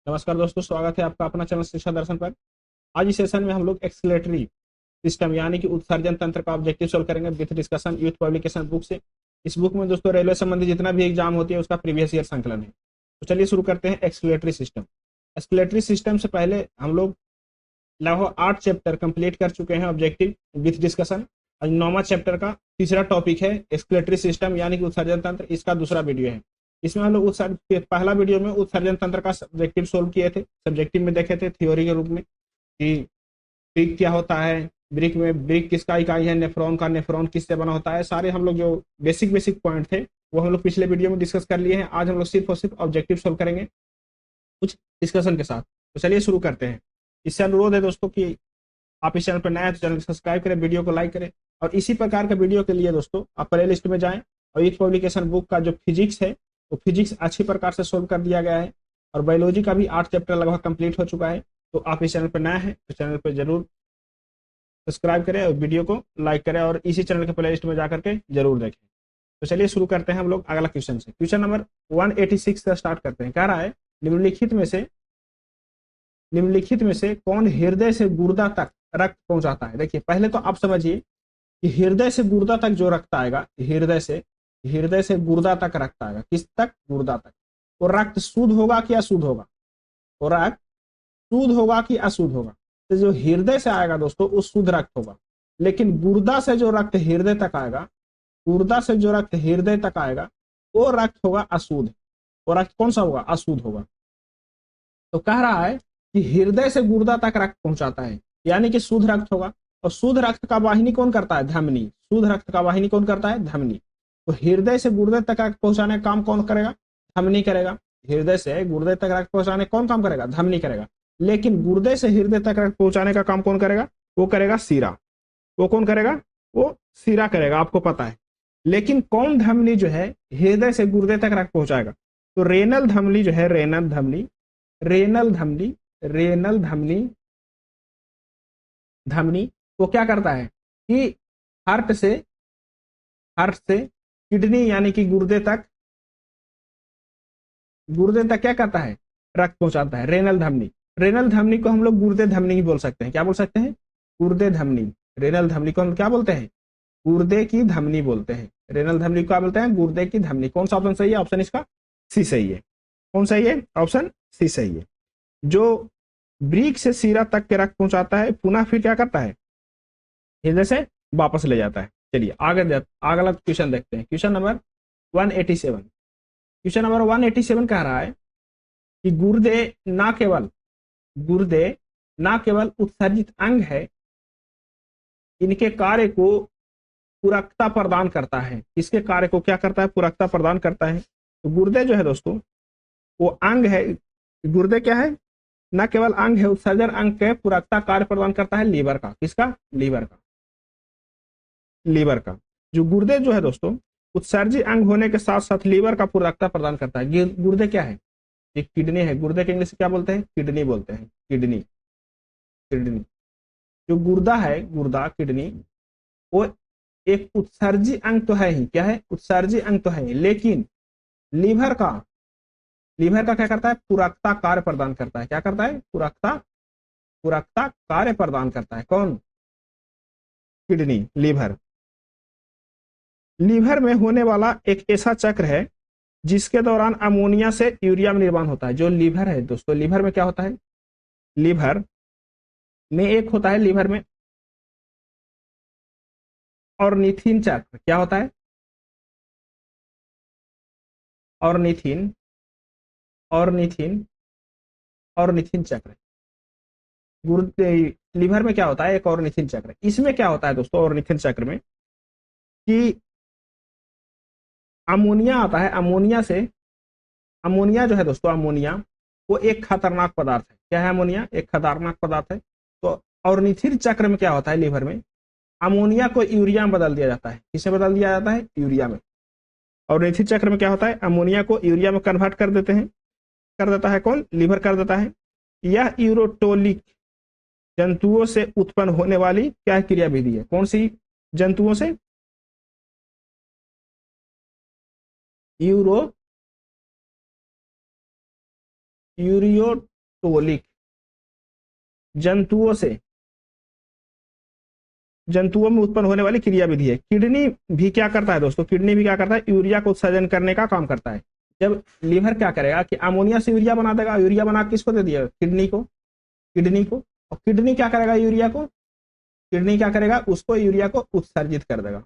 नमस्कार दोस्तों, स्वागत है आपका अपना चैनल शिक्षा दर्शन पर। आज इस सेशन में हम लोग एक्सक्लेटरी सिस्टम यानी कि उत्सर्जन तंत्र का ऑब्जेक्टिव सोल्व करेंगे with discussion youth publication book से। इस बुक में दोस्तों रेलवे संबंधी जितना भी एग्जाम होती है उसका प्रीवियस ईयर संकलन है। तो चलिए शुरू करते हैं एक्सक्लेटरी सिस्टम। एक्सक्लेटरी सिस्टम से पहले हम लोग लगभग 8 चैप्टर कंप्लीट कर चुके हैं ऑब्जेक्टिव विथ डिस्कशन। आज 9वां चैप्टर का तीसरा टॉपिक है एक्सक्लेटरी सिस्टम यानी कि उत्सर्जन तंत्र। इसका दूसरा वीडियो है। इसमें हम लोग पहला वीडियो में उत्सर्जन तंत्र का सब्जेक्टिव सोल्व किए थे। सब्जेक्टिव में देखे थे थ्योरी के रूप में कि ब्रिक क्या होता है, ब्रिक में ब्रिक किसका इकाई है, नेफ्रॉन का, नेफ्रॉन किससे बना होता है। सारे हम लोग जो बेसिक बेसिक पॉइंट थे वो हम लोग पिछले वीडियो में डिस्कस कर लिए हैं। आज हम लोग सिर्फ और सिर्फ ऑब्जेक्टिव सोल्व करेंगे कुछ डिस्कशन के साथ। तो चलिए शुरू करते हैं। इससे अनुरोध है दोस्तों कि आप इस चैनल पर नए हैं तो चैनल को सब्सक्राइब करें, वीडियो को लाइक करें। और इसी प्रकार के वीडियो के लिए दोस्तों आप प्ले लिस्ट में जाएं और एक पब्लिकेशन बुक का जो फिजिक्स है वो फिजिक्स अच्छी प्रकार से सोल्व कर दिया गया है। और बायोलॉजी का भी 8 चैप्टर लगभग कंप्लीट हो चुका है। तो आप इस चैनल पर नए हैं तो चैनल पर जरूर सब्सक्राइब करें और वीडियो को लाइक करें और इसी चैनल के प्ले लिस्ट में जाकर के जरूर देखें। तो चलिए शुरू करते हैं हम लोग अगला क्वेश्चन से। क्वेश्चन नंबर 186 से स्टार्ट करते हैं। कह रहा है निम्नलिखित में से कौन हृदय से गुर्दा तक रक्त पहुंचाता है। देखिए पहले तो आप समझिए कि हृदय से गुर्दा तक जो रक्त आएगा, हृदय से गुर्दा तक रक्त आएगा। किस तक? गुर्दा तक। वो रक्त शुद्ध होगा कि अशुद्ध होगा? वो रक्त शुद्ध होगा कि अशुद्ध होगा? तो जो हृदय से आएगा दोस्तों वो शुद्ध रक्त होगा। लेकिन गुर्दा से जो रक्त हृदय तक आएगा, गुर्दा से जो रक्त हृदय तक आएगा वो रक्त होगा अशुद्ध। वो रक्त कौन सा होगा? अशुद्ध होगा। तो कह रहा है कि हृदय से गुर्दा तक रक्त पहुंचाता है यानी कि शुद्ध रक्त होगा। और शुद्ध रक्त का वाहिनी कौन करता है? धमनी। शुद्ध रक्त का वाहिनी कौन करता है? धमनी। तो हृदय से गुर्दे तक रक्त पहुंचाने का काम कौन करेगा? धमनी करेगा। हृदय से गुर्दे तक रक्त पहुंचाने कौन काम करेगा? धमनी करेगा। लेकिन गुर्दे से हृदय तक रक्त पहुंचाने का काम कौन करेगा? वो करेगा शिरा। वो कौन करेगा? वो शिरा करेगा, आपको पता है। लेकिन कौन धमनी जो है हृदय से गुर्दे तक रक्त पहुंचाएगा? तो रेनल धमनी जो है, रेनल धमनी वो क्या करता है कि हार्ट से किडनी यानी कि गुर्दे तक क्या करता है? रक्त पहुंचाता है। रेनल धमनी को हम लोग गुर्दे धमनी ही बोल सकते हैं। क्या बोल सकते हैं? गुर्दे धमनी। रेनल धमनी को हम क्या बोलते हैं? गुर्दे की धमनी बोलते हैं। रेनल धमनी को क्या बोलते हैं? गुर्दे की धमनी। कौन सा ऑप्शन सही है? ऑप्शन इसका सी सही है। कौन सही है? ऑप्शन सी सही है। जो ब्रीक से सीरा तक के रक्त पहुंचाता है पुनः फिर क्या करता है? हृदय से वापस ले जाता है। चलिए अगला क्वेश्चन देखते हैं। Question number 187। क्वेश्चन नंबर 187 कह रहा है कि गुर्दे ना केवल उत्सर्जित अंग है, इनके कार्य को पूरकता प्रदान करता है। इसके कार्य को क्या करता है? पूरकता प्रदान करता है। तो गुर्दे जो है दोस्तों वो अंग है। गुर्दे क्या है? न केवल अंग है, उत्सर्जन अंग के पूरकता कार्य प्रदान करता है लीवर का। किसका? लीवर का। जो गुर्दे जो है दोस्तों उत्सर्जी अंग होने के साथ साथ लीवर का पूरकता प्रदान करता है। गुर्दे क्या है? एक किडनी है। गुर्दे के इंग्लिश क्या बोलते हैं? किडनी बोलते हैं। किडनी। जो गुर्दा है, किडनी, वो एक उत्सर्जी अंग तो है ही। क्या है? उत्सर्जी अंग तो है, लेकिन लीवर का क्या करता है? पूरकता कार्य प्रदान करता है। क्या करता है? पूरकता कार्य प्रदान करता है। कौन? किडनी, लीवर में होने वाला एक ऐसा चक्र है जिसके दौरान अमोनिया से यूरिया में निर्माण होता है। जो लीवर है दोस्तों, लीवर में क्या होता है? लीवर में एक होता है, लीवर में ऑर्निथिन चक्र। क्या होता है? ऑर्निथिन चक्र। गुर्दे लीवर में क्या होता है? एक ऑर्निथिन चक्र। इसमें क्या होता है दोस्तों ऑर्निथिन चक्र में कि अमोनिया आता है। अमोनिया जो है दोस्तों, अमोनिया वो एक खतरनाक पदार्थ है। क्या है? अमोनिया एक खतरनाक पदार्थ है। तो ऑर्निथिन चक्र में क्या होता है? लीवर में अमोनिया को यूरिया में बदल दिया जाता है। किसे बदल दिया जाता है? यूरिया में। ऑर्निथिन चक्र में क्या होता है? अमोनिया को यूरिया में कन्वर्ट कर देता है। कौन? लीवर कर देता है। यह यूरोटोलिक जंतुओं से उत्पन्न होने वाली क्या क्रियाविधि है? कौन सी जंतुओं से? यूरो तोलिक जंतुओं में उत्पन्न होने वाली क्रिया विधि है। किडनी भी क्या करता है दोस्तों, किडनी भी क्या करता है, यूरिया को उत्सर्जन करने का काम करता है। जब लीवर क्या करेगा कि अमोनिया से यूरिया बना देगा, यूरिया बना किसको दे दिया, किडनी को, और किडनी क्या करेगा, किडनी क्या करेगा, उसको यूरिया को उत्सर्जित कर देगा,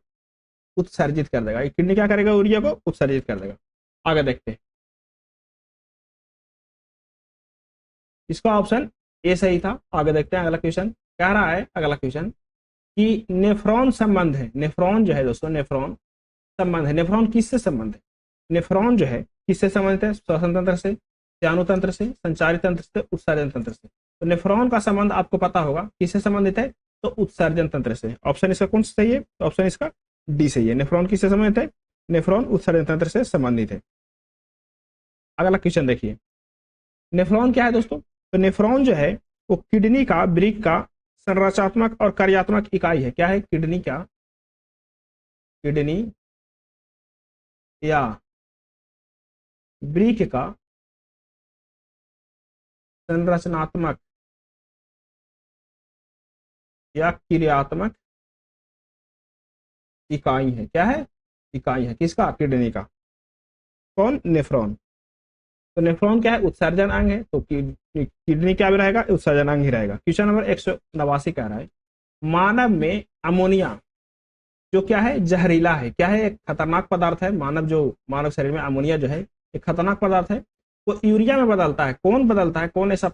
किडनी क्या करेगा, यूरिया को उत्सर्जित कर देगा। आगे देखते हैं, इसका ऑप्शन ए सही था। आगे देखते हैं अगला क्वेश्चन। कह रहा है अगला क्वेश्चन कि नेफ्रॉन संबंध है, नेफ्रॉन जो है दोस्तों, नेफ्रॉन संबंध है। नेफ्रॉन किससे संबंध है, नेफ्रॉन जो है किससे संबंधित है, श्वसन तंत्र से, स्नायु तंत्र से, संचारी तंत्र से, उत्सर्जन तंत्र से। तो नेफ्रॉन का संबंध आपको पता होगा किससे संबंधित है, तो उत्सर्जन तंत्र से। ऑप्शन इसका कौन सा सही है, तो ऑप्शन इसका डी सही है। नेफ्रॉन किससे संबंधित है, नेफ्रॉन उत्सर्जन तंत्र से संबंधित है। अगला क्वेश्चन देखिए, नेफ्रॉन क्या है दोस्तों, तो नेफ्रॉन जो है वो किडनी का, वृक्क का संरचनात्मक और कार्यात्मक इकाई है। क्या है, किडनी या वृक्क का संरचनात्मक या क्रियात्मक इकाई है। क्या है, इकाई है किसका, किडनी का। कौन, नेफ्रॉन। तो नेफ्रॉन क्या है, उत्सर्जन अंग है, तो किडनी क्या भी रहेगा, उत्सर्जन अंग ही रहेगा। क्वेश्चन नंबर 189 कह रहा है, मानव में अमोनिया जो क्या है, जहरीला है। क्या है, एक खतरनाक पदार्थ है। मानव शरीर में अमोनिया जो है एक खतरनाक पदार्थ है, वो यूरिया में बदलता है। कौन बदलता है, कौन ऐसा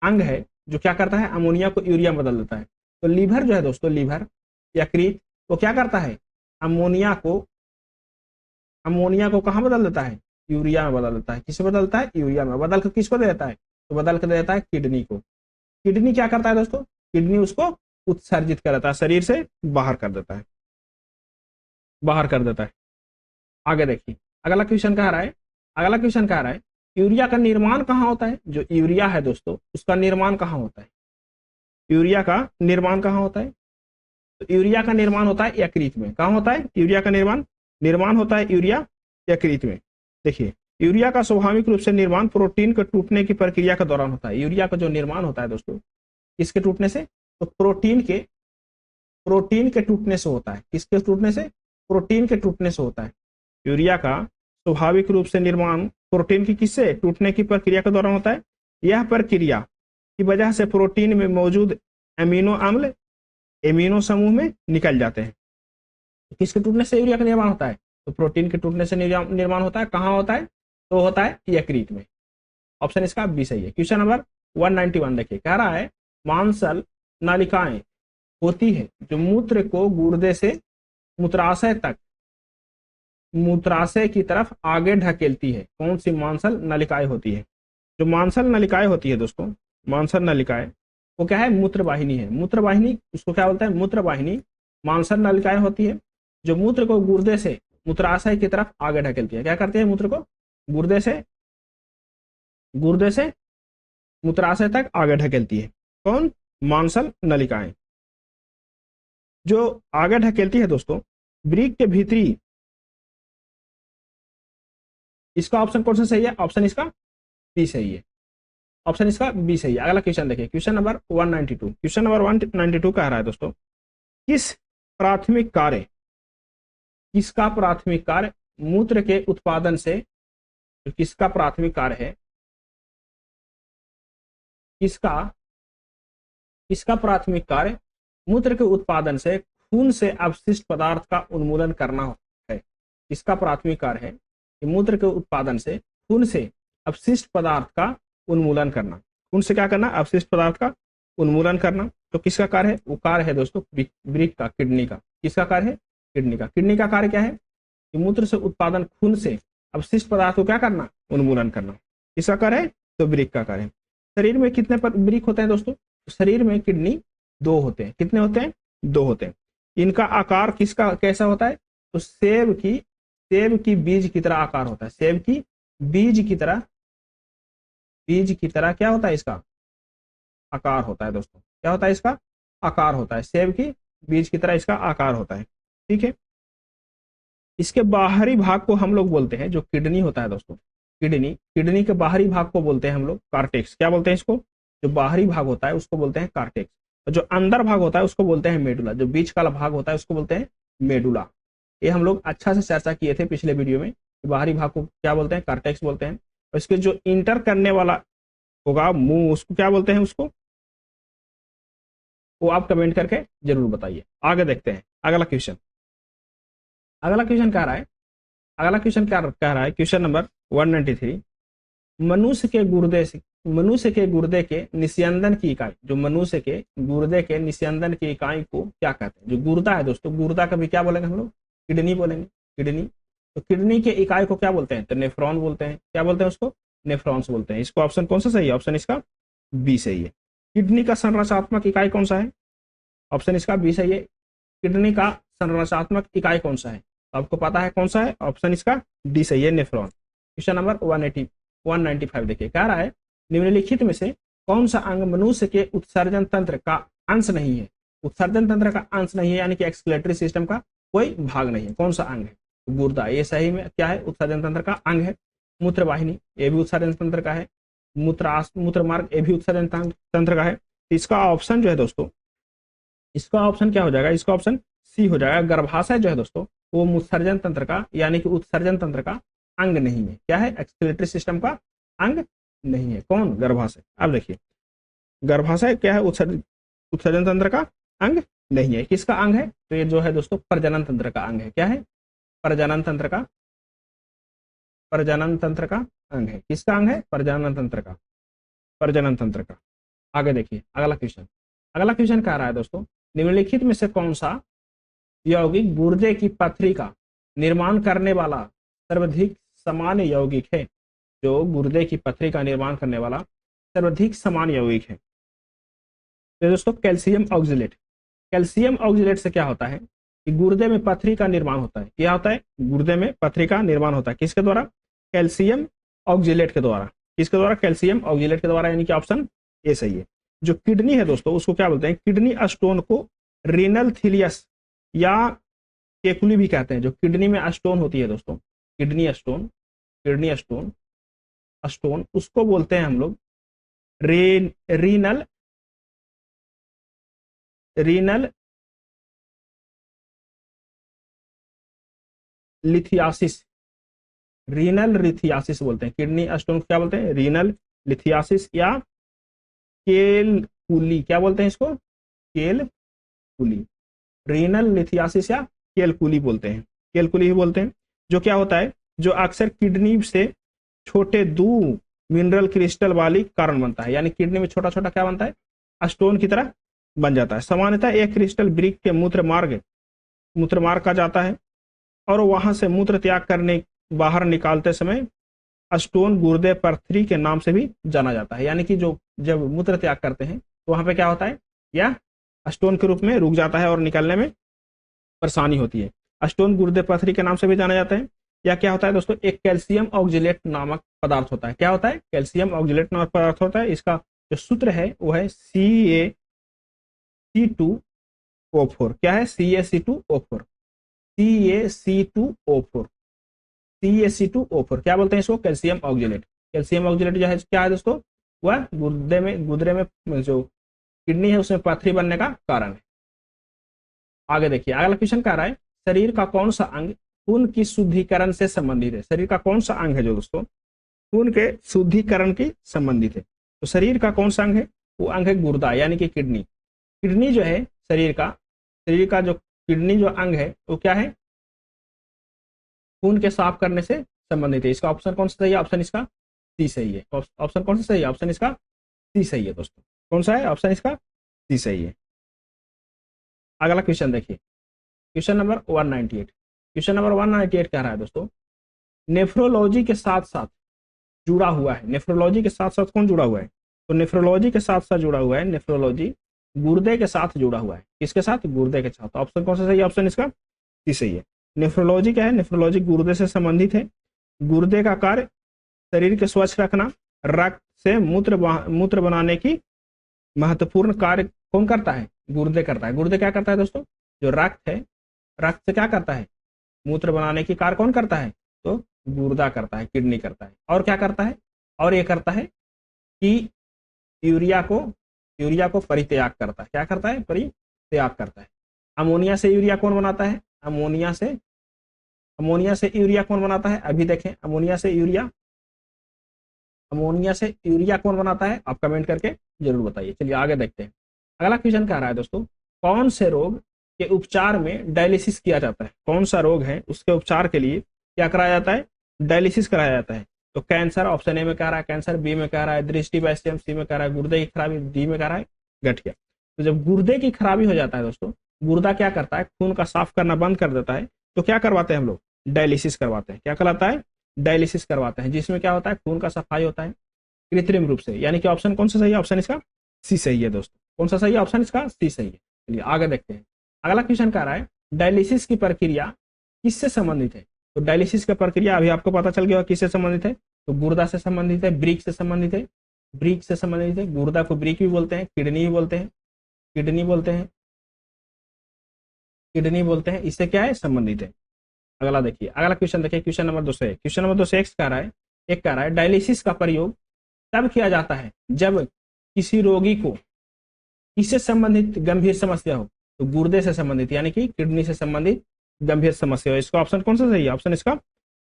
अंग है जो क्या करता है, अमोनिया को यूरिया में बदल देता है। तो लीवर जो है दोस्तों, लीवर यकृत, वो क्या करता है, अमोनिया को कहाँ बदल देता है, यूरिया में बदल देता है। किसे बदलता है, यूरिया में। बदल कर किसको दे देता है, तो बदल कर दे देता है किडनी को। किडनी क्या करता है दोस्तों, किडनी उसको उत्सर्जित कर देता है, शरीर से बाहर कर देता है। आगे देखिए अगला क्वेश्चन कह रहा है, यूरिया का निर्माण कहाँ होता है। जो यूरिया है दोस्तों, उसका निर्माण कहाँ होता है, यूरिया का निर्माण कहाँ होता है, तो यूरिया का निर्माण होता है यकृत में। कहाँ होता है, यूरिया का निर्माण होता है यूरिया यकृत में। देखिए, यूरिया का स्वाभाविक रूप से निर्माण प्रोटीन के टूटने की प्रक्रिया के दौरान होता है। यूरिया का जो निर्माण होता है दोस्तों, किसके टूटने से, तो प्रोटीन के टूटने से होता है। किसके टूटने से, प्रोटीन के टूटने से होता है। यूरिया का स्वाभाविक रूप से निर्माण प्रोटीन की किससे, टूटने की प्रक्रिया के दौरान होता है। यह प्रक्रिया की वजह से प्रोटीन में मौजूद एमिनो अम्ल एमिनो समूह में निकल जाते हैं। किसके टूटने से यूरिया का निर्माण होता है, तो प्रोटीन के टूटने से निर्माण होता है। कहाँ होता है, तो होता है यकृत में। ऑप्शन इसका बी सही है। क्वेश्चन नंबर 191 देखिए, कह रहा है मांसल नलिकाएं होती है जो मूत्र को गुर्दे से मूत्राशय की तरफ आगे ढकेलती है। कौन सी मांसल नलिकाएं होती है, जो मांसल नलिकाएं होती है दोस्तों, मांसल नलिकाएं वो क्या है, मूत्रवाहिनी है। मूत्रवाहिनी उसको क्या बोलते हैं, मूत्रवाहिनी। मांसल नलिकाएं होती है जो मूत्र को गुर्दे से मूत्राशय की तरफ आगे ढकेलती है। क्या करती है, मूत्र को गुर्दे से मूत्राशय तक आगे ढकेलती है। कौन, मांसल नलिकाएं। जो आगे ढकेलती है दोस्तों वृक्क के भीतरी, इसका ऑप्शन कौन सा सही है, ऑप्शन इसका बी सही है। ऑप्शन इसका बी सही है। अगला क्वेश्चन देखिए, क्वेश्चन नंबर 192। क्वेश्चन नंबर 192 कह रहा है दोस्तों, किसका प्राथमिक कार्य मूत्र के उत्पादन से, किसका प्राथमिक कार्य है, किसका प्राथमिक कार्य मूत्र के उत्पादन से खून से अवशिष्ट पदार्थ का उन्मूलन करना है। किसका प्राथमिक कार्य है कि मूत्र के उत्पादन से खून से अवशिष्ट पदार्थ का उन्मूलन करना। खून से क्या करना, अवशिष्ट पदार्थ का उन्मूलन करना। तो किसका कार्य है, वो कार्य है दोस्तों वृक्क का, किडनी का। किसका कार्य है, किडनी का। किडनी का कार्य क्या है कि मूत्र से उत्पादन खून से अवशिष्ट पदार्थ को क्या करना, उन्मूलन करना। किसका कार्य है, तो वृक्क का कार्य है। शरीर में कितने वृक्क होते हैं दोस्तों, शरीर में किडनी 2 होते हैं। कितने होते हैं, 2 होते हैं। इनका आकार किसका कैसा होता है, तो सेब की बीज की तरह आकार होता है। सेब की बीज की तरह क्या होता है, इसका आकार होता है दोस्तों। क्या होता है, इसका आकार होता है। सेब की बीज की तरह इसका आकार होता है। ठीक है, इसके बाहरी भाग को हम लोग बोलते हैं, जो किडनी होता है दोस्तों, किडनी, किडनी के बाहरी भाग को बोलते हैं हम लोग कार्टेक्स। क्या बोलते हैं इसको? जो बाहरी भाग होता है उसको बोलते हैं कार्टेक्स, और जो अंदर भाग होता है उसको बोलते हैं मेडुला। जो बीच का भाग होता है उसको बोलते हैं मेडुला। ये हम लोग अच्छा से चर्चा किए थे पिछले वीडियो में, बाहरी भाग को क्या बोलते हैं? कार्टेक्स बोलते हैं। और इसके जो इंटर करने वाला होगा मुंह, उसको क्या बोलते हैं? उसको वो आप कमेंट करके जरूर बताइए। आगे देखते हैं अगला क्वेश्चन। अगला क्वेश्चन कह रहा है, अगला क्वेश्चन क्या कह रहा है? Question number 193। मनुष्य के गुर्दे के निस्यंदन की इकाई, जो मनुष्य के गुर्दे के निस्यंदन की इकाई को क्या कहते हैं? जो गुर्दा है दोस्तों, गुर्दा का भी क्या बोलेंगे हम लोग? किडनी बोलेंगे, किडनी। तो किडनी के इकाई को क्या बोलते हैं? तो नेफ्रॉन बोलते हैं। क्या बोलते हैं उसको? नेफ्रॉन्स बोलते हैं। इसको ऑप्शन कौन सा सही है? ऑप्शन इसका बी सही है। किडनी का संरचनात्मक इकाई कौन सा है? ऑप्शन इसका बी सही है। किडनी का संरचनात्मक इकाई कौन सा है? आपको पता है कौन सा है? ऑप्शन इसका डी सही है, नेफ्रॉन। क्वेश्चन नंबर 195 देखिए, कह रहा है निम्नलिखित में से कौन सा अंग मनुष्य के उत्सर्जन तंत्र का अंश नहीं है? उत्सर्जन तंत्र का अंश नहीं है यानी कि एक्सक्लेटरी सिस्टम का कोई भाग नहीं है। कौन सा अंग है? गुर्दा, ये सही में क्या है? उत्सर्जन तंत्र का अंग है। मूत्रवाहिनी, ये भी उत्सर्जन तंत्र का है। मूत्र मार्ग, ये भी उत्सर्जन तंत्र का है। इसका ऑप्शन जो है दोस्तों, इसका ऑप्शन क्या हो जाएगा? इसका ऑप्शन सी हो जाएगा। गर्भाशय जो है दोस्तों, वो उत्सर्जन तंत्र का यानी कि उत्सर्जन तंत्र का अंग नहीं है। क्या है? एक्सक्लेटरी सिस्टम का अंग नहीं है। कौन? गर्भाशय। अब देखिए, गर्भाशय क्या है? उत्सर्जन तंत्र का अंग नहीं है। किसका अंग है? तो ये जो है दोस्तों प्रजनन तंत्र का अंग है। क्या है? प्रजनन तंत्र का, प्रजनन तंत्र का अंग है। किसका अंग है? प्रजनन तंत्र का, प्रजनन तंत्र का। आगे देखिए अगला क्वेश्चन। अगला क्वेश्चन कह रहा है दोस्तों, निम्नलिखित में से कौन सा यौगिक गुर्दे की पथरी का निर्माण करने वाला सर्वाधिक सामान्य यौगिक है? जो गुर्दे की पथरी का निर्माण करने वाला सर्वाधिक सामान्य यौगिक है, तो दोस्तों कैल्शियम ऑक्जेलेट। कैल्शियम ऑक्जेलेट से क्या होता है कि गुर्दे में पथरी का निर्माण होता है। क्या होता है? गुर्दे में पथरी का निर्माण होता है। किसके द्वारा? कैल्शियम ऑक्जेलेट के द्वारा। किसके द्वारा? कैल्शियम ऑक्जेलेट के द्वारा, यानी कि ऑप्शन ए सही है। जो किडनी है दोस्तों, उसको क्या बोलते हैं? किडनी स्टोन को रीनल थीलियस या केकुली भी कहते हैं। जो किडनी में स्टोन होती है दोस्तों, kidney stone, kidney stone, stone उसको बोलते हैं हम लोग renal, renal lithiasis, renal lithiasis बोलते हैं। किडनी स्टोन क्या बोलते हैं? रीनल लिथियासिस या केलकुली। क्या बोलते हैं इसको? केलकुली। रीनल लिथियासिस या केलकुली बोलते हैं, केलकुली ही बोलते हैं। जो क्या होता है? जो अक्सर किडनी से छोटे दो मिनरल क्रिस्टल वाली कारण बनता है। यानी किडनी में छोटा छोटा क्या बनता है? स्टोन की तरह बन जाता है। सामान्यतः एक क्रिस्टल ब्रिक के मूत्र मार्ग का जाता है और वहां से मूत्र त्याग करने बाहर निकालते समय स्टोन गुर्दे पथरी के नाम से भी जाना जाता है। यानी कि जो जब मूत्र त्याग करते हैं तो वहां पे क्या होता है? या स्टोन के रूप में रुक जाता है और निकलने में परेशानी होती है। स्टोन गुर्दे पथरी के नाम से भी जाना जाता है। या क्या होता है दोस्तों? एक कैल्शियम ऑक्जेलेट नामक पदार्थ होता है। क्या होता है? कैल्शियम ऑक्जेलेट नामक पदार्थ होता है। इसका जो सूत्र है वो है CaC2O4। क्या है? CaC2O4, CaC2O4, CaC2O4। क्या बोलते हैं इसको? Calcium oxalate. कैल्शियम ऑक्जेलेट जो है क्या है दोस्तों? वह गुर्दे में जो किडनी है उसमें पथरी बनने का कारण है। आगे देखिए अगला क्वेश्चन कह रहा है, शरीर का कौन सा अंग खून की शुद्धिकरण से संबंधित है? शरीर का कौन सा अंग है जो दोस्तों खून के शुद्धिकरण की संबंधित है? तो शरीर का कौन सा अंग है? वो अंग है गुर्दा, यानी कि किडनी। किडनी जो है शरीर का जो किडनी जो अंग है वो क्या है? खून के साफ करने से संबंधित है। इसका ऑप्शन कौन सा सही है? ऑप्शन इसका सी सही है। ऑप्शन कौन सा सही है? ऑप्शन इसका सी सही है दोस्तों। कौन सा है? ऑप्शन इसका सी सही है। अगला क्वेश्चन देखिए, क्वेश्चन नंबर 198। क्वेश्चन नंबर 198 कह रहा है दोस्तों, नेफ्रोलॉजी के साथ साथ जुड़ा हुआ है। नेफ्रोलॉजी के साथ साथ कौन जुड़ा हुआ है? तो नेफ्रोलॉजी के साथ साथ जुड़ा हुआ है, नेफ्रोलॉजी गुर्दे के साथ जुड़ा हुआ है। किसके साथ? गुर्दे के साथ। ऑप्शन कौन सा सही है? ऑप्शन इसका सी सही है। नेफ्रोलॉजी क्या है? नेफ्रोलॉजी गुर्दे से संबंधित है। गुर्दे का कार्य शरीर के स्वच्छ रखना, रक्त से मूत्र बनाने की महत्वपूर्ण कार्य कौन करता है? गुर्दे करता है। गुर्दे क्या करता है दोस्तों? जो रक्त है, रक्त से क्या करता है? मूत्र बनाने की कार्य कौन करता है? तो गुर्दा करता है, किडनी करता है। और क्या करता है, और ये करता है कि यूरिया को परित्याग करता है। क्या करता है, परित्याग करता है। अमोनिया से यूरिया कौन बनाता है, अमोनिया से यूरिया कौन बनाता है, अभी देखें। अमोनिया से यूरिया कौन बनाता है, आप कमेंट करके जरूर बताइए। चलिए आगे देखते हैं। अगला क्वेश्चन कह रहा है दोस्तों, कौन से रोग के उपचार में डायलिसिस किया जाता है। कौन सा रोग है उसके उपचार के लिए क्या कराया जाता है, डायलिसिस कराया जाता है। तो कैंसर, ऑप्शन ए में कह रहा है कैंसर, बी में कह रहा है दृष्टि वैश्यम, सी में कह रहा है गुर्दे की खराबी, डी में कह रहा है गठिया। तो जब गुर्दे की खराबी हो जाता है दोस्तों, गुर्दा क्या करता है, खून का साफ करना बंद कर देता है, तो क्या करवाते हैं हम लोग, डायलिसिस करवाते हैं। क्या कहलाता है, डायलिसिस करवाते हैं, जिसमें क्या होता है, खून का सफाई होता है कृत्रिम रूप से। यानी कि ऑप्शन कौन सा सही है, ऑप्शन इसका सी सही है दोस्तों। कौन सा सही है, ऑप्शन इसका सी सही है। चलिए आगे देखते हैं। अगला क्वेश्चन कह रहा है, डायलिसिस की प्रक्रिया किससे संबंधित है। तो डायलिसिस की प्रक्रिया अभी आपको पता चल गया किससे संबंधित है, तो गुर्दा से संबंधित है, ब्रिक से संबंधित है, ब्रिक से संबंधित है। गुर्दा को ब्रिक भी बोलते हैं, किडनी भी बोलते हैं, किडनी बोलते हैं। इससे क्या है, संबंधित है। अगला देखिए, अगला क्वेश्चन देखिए, क्वेश्चन नंबर 2 से, क्वेश्चन नंबर 2 से कह रहा है, एक कह रहा है डायलिसिस का प्रयोग तब किया जाता है जब किसी रोगी को किससे संबंधित गंभीर समस्या हो। तो गुर्दे से संबंधित यानी कि किडनी से संबंधित गंभीर समस्या हो। इसका ऑप्शन कौन सा सही है, ऑप्शन इसका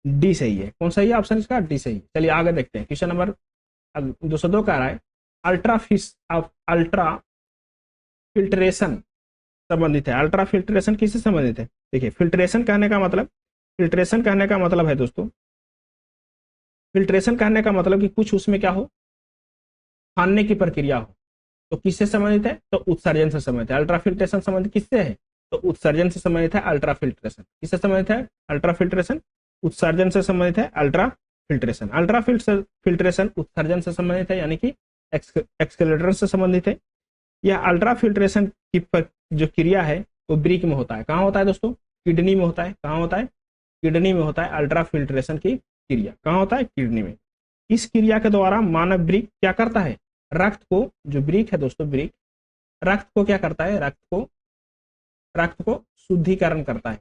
डी सही है। कौन सही है, ऑप्शन इसका डी सही है। चलिए आगे देखते हैं। क्वेश्चन नंबर 202 कह रहा है, अल्ट्रा फिल्ट्रेशन संबंधित है। अल्ट्रा फिल्ट्रेशन किससे संबंधित है, देखिए फिल्ट्रेशन कहने का मतलब है दोस्तों, फिल्ट्रेशन कहने का मतलब कि कुछ उसमें क्या हो, छानने की प्रक्रिया हो। तो किससे संबंधित है, तो उत्सर्जन से संबंधित है। अल्ट्रा फिल्ट्रेशन संबंधित किससे है, तो उत्सर्जन से संबंधित है। अल्ट्रा फिल्ट्रेशन किससे संबंधित है, अल्ट्रा फिल्ट्रेशन उत्सर्जन से संबंधित है। अल्ट्रा फिल्ट्रेशन उत्सर्जन से संबंधित है, यानी कि एक्सेलरेटर से संबंधित है। यह अल्ट्रा फिल्ट्रेशन की जो क्रिया है वो ब्रिक में होता है। कहाँ होता है दोस्तों, किडनी में होता है। कहाँ होता है, किडनी में होता है। अल्ट्रा फिल्ट्रेशन की क्रिया कहाँ होता है, किडनी में। इस क्रिया के द्वारा मानव ब्रिक क्या करता है, रक्त को, जो ब्रिक है दोस्तों, ब्रिक रक्त को क्या करता है, रक्त को शुद्धिकरण करता है।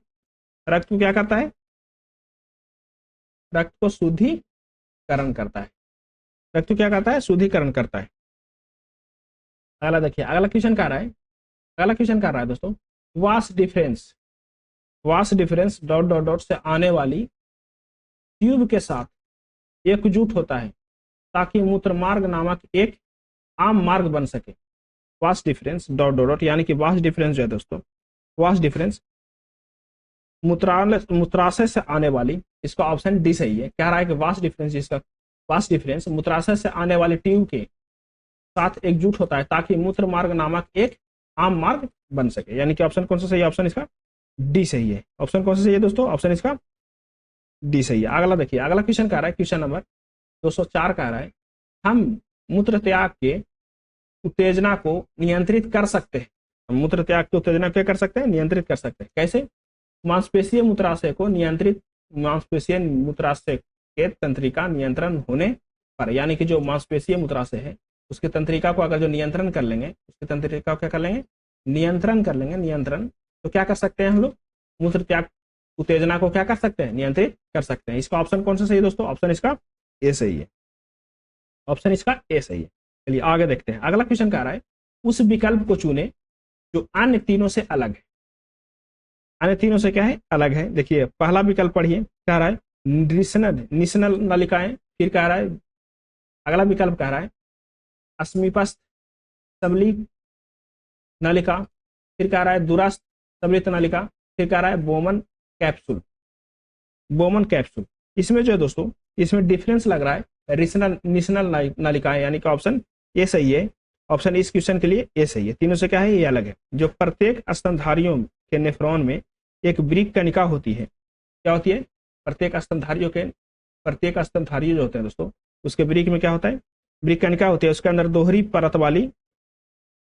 रक्त को क्या करता है, रक्त को शुद्धिकरण करता है। रक्त को क्या करता है, शुद्धिकरण करता है। अगला देखिए, अगला क्वेश्चन कह रहा है दोस्तों, vas deferens dot dot dot से आने वाली ट्यूब के साथ एकजुट होता है ताकि मूत्र मार्ग नामक एक आम मार्ग बन सके। Vas deferens dot dot dot, यानी कि वास डिफरेंस जो है दोस्तों, वास डिफरेंस मूत्राशय से आने वाली, इसका ऑप्शन डी सही है। कह रहा है कि वास डिफरेंस मूत्राशय से आने वाली ट्यूब के साथ एकजुट होता है ताकि मूत्र मार्ग नामक एक आम मार्ग बन सके। यानी कि ऑप्शन कौन सा सही है, ऑप्शन इसका डी सही है। ऑप्शन कौन सा सही है दोस्तों, ऑप्शन इसका डी सही है। अगला देखिए, अगला क्वेश्चन कह रहा है, क्वेश्चन नंबर 204 कह रहा है, हम मूत्र त्याग के उत्तेजना को नियंत्रित कर सकते हैं। हम मूत्र त्याग की उत्तेजना क्या कर सकते हैं, नियंत्रित कर सकते हैं। कैसे, मांसपेशीय मूत्राशय के तंत्रिका नियंत्रण होने पर, यानी कि जो मांसपेशीय मूत्राशय है उसके तंत्रिका को अगर जो नियंत्रण कर लेंगे, उसके तंत्रिका को क्या कर लेंगे, नियंत्रण कर लेंगे, नियंत्रण, तो क्या कर सकते हैं हम लोग, मूत्र त्याग उत्तेजना को क्या कर सकते हैं, नियंत्रित कर सकते हैं। इसका ऑप्शन कौन सा सही है दोस्तों, ऑप्शन इसका ए सही है। ऑप्शन इसका ए सही है। चलिए आगे देखते हैं। अगला क्वेश्चन कह रहा है, उस विकल्प को चुने जो अन्य तीनों से अलग है। अन्य तीनों से क्या है, अलग है। देखिए पहला विकल्प पढ़िए, कह रहा है निशनल नलिकाएं। फिर कह रहा है, अगला विकल्प कह रहा है अस्मीपस्थ सबलित नलिका। फिर कह रहा है दूरस्थ सबलित नलिका। फिर कह रहा है बोमन कैप्सूल। इसमें जो है दोस्तों, इसमें डिफरेंस लग रहा है निशनल नलिकाएं, यानी कि ऑप्शन ए सही है। ऑप्शन इस क्वेश्चन के लिए ए सही है। तीनों से क्या है, ये अलग है। जो प्रत्येक स्तनधारियों के नेफ्रॉन में एक ब्रिक कणिका होती है। क्या होती है, प्रत्येक स्तनधारी जो होते हैं दोस्तों, उसके ब्रिक में क्या होता है, ब्रिक कणिका होती है। उसके अंदर दोहरी परत वाली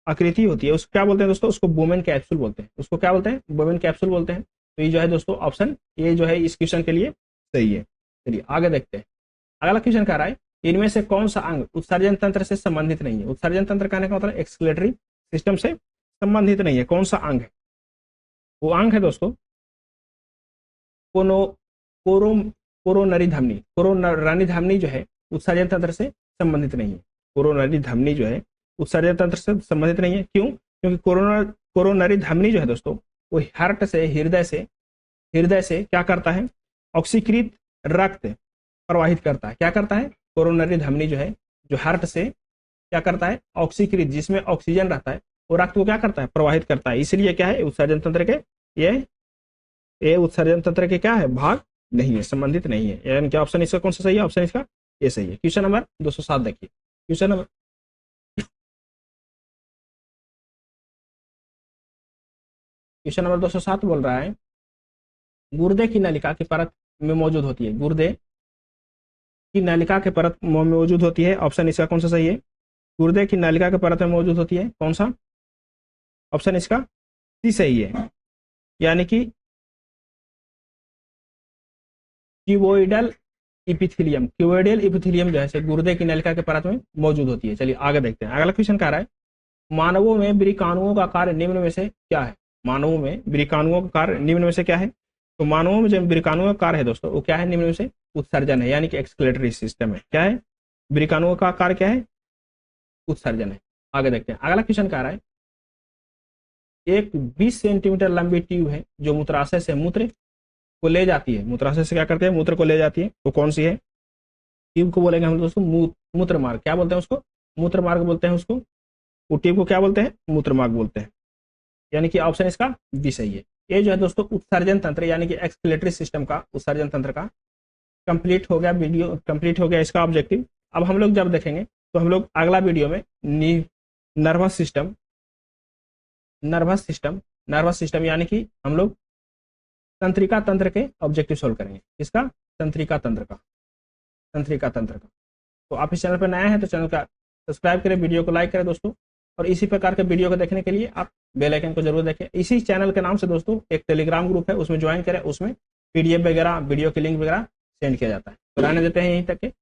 आकृति होती है। उसको क्या बोलते हैं दोस्तों, उसको बोमेन कैप्सूल बोलते हैं। उसको क्या बोलते हैं, बोमेन कैप्सूल बोलते हैं। तो ये जो है दोस्तों, ऑप्शन ये जो है इस क्वेश्चन के लिए सही है। चलिए आगे देखते हैं। अगला क्वेश्चन कह रहा है, इनमें से कौन सा अंग उत्सर्जन तंत्र से संबंधित नहीं है। उत्सर्जन तंत्र कहने का मतलब एक्सक्लेटरी सिस्टम से संबंधित नहीं है। कौन सा अंग है, वो अंग है दोस्तों कोरोनरी धमनी, कोरोनरी धमनी जो है उत्सर्जन तंत्र से संबंधित नहीं है। कोरोनरी धमनी जो है उत्सर्जन तंत्र से संबंधित नहीं है। क्यों? क्योंकि कोरोनरी धमनी जो है दोस्तों वो हार्ट से हृदय से क्या करता है, ऑक्सीकृत रक्त प्रवाहित करता है। क्या करता है? कोरोनरी धमनी जो है जो हार्ट से क्या करता है, ऑक्सीकृत, जिसमें ऑक्सीजन रहता है, वो रक्त को क्या करता है, प्रवाहित करता है। इसलिए क्या है, उत्सर्जन तंत्र के ये उत्सर्जन तंत्र के क्या है, भाग नहीं है, संबंधित नहीं है। यानी कि ऑप्शन इसका कौन सा सही है? ऑप्शन इसका ये सही है। क्वेश्चन नंबर 207 देखिए। क्वेश्चन नंबर 207 बोल रहा है गुर्दे की नलिका की परत में मौजूद होती है। गुर्दे की नलिका के परत में मौजूद होती है। ऑप्शन इसका कौन सा सही है? गुर्दे की नलिका के परत में मौजूद होती है। कौन सा? ऑप्शन इसका सी सही है, यानी कि क्यूबोइडल इपिथेलियम। क्यूबोइडल इपिथेलियम जो है गुर्दे की नलिका के परत में मौजूद होती है। चलिए आगे देखते हैं। अगला क्वेश्चन कह रहा है मानवों में वृकाणुओं का कार्य निम्न में से क्या है? मानवों में वृकाणुओं का कार्य निम्न में से क्या है? तो मानवों में जो वृकाणुओं का कार्य है दोस्तों वो क्या है? निम्न में से उत्सर्जन है, यानी कि एक्सक्लेटरी सिस्टम है। क्या है? वृकाणुओं का कार्य क्या है? उत्सर्जन है। आगे देखते हैं। अगला क्वेश्चन कह रहा है एक 20 सेंटीमीटर लंबी ट्यूब है जो मूत्राशय से मूत्र को ले जाती है। मूत्राशय से क्या करते हैं? मूत्र को ले जाती है। तो कौन सी है? ट्यूब को बोलेंगे हम दोस्तों मूत्र मार्ग। क्या बोलते हैं उसको? मूत्र मार्ग बोलते हैं उसको। वो ट्यूब को क्या बोलते हैं? मूत्र मार्ग बोलते हैं। यानी कि ऑप्शन इसका बी सही है। ये जो है दोस्तों उत्सर्जन तंत्र यानी कि एक्सक्लेटरी सिस्टम का, उत्सर्जन तंत्र का कंप्लीट हो गया। वीडियो कंप्लीट हो गया इसका ऑब्जेक्टिव। अब हम लोग जब देखेंगे तो हम लोग अगला वीडियो में नर्वस सिस्टम यानी कि हम लोग तंत्रिका तंत्र के ऑब्जेक्टिव सोल्व करेंगे। इसका तंत्रिका तंत्र का। तो आप इस चैनल पर नए हैं तो चैनल का सब्सक्राइब करें, वीडियो को लाइक करें दोस्तों, और इसी प्रकार के वीडियो को देखने के लिए आप बेल आइकन को जरूर देखें। इसी चैनल के नाम से दोस्तों एक टेलीग्राम ग्रुप है, उसमें ज्वाइन करें। उसमें PDF वगैरह, वीडियो की लिंक वगैरह सेंड किया जाता है। तो रहने देते हैं यहीं तक के।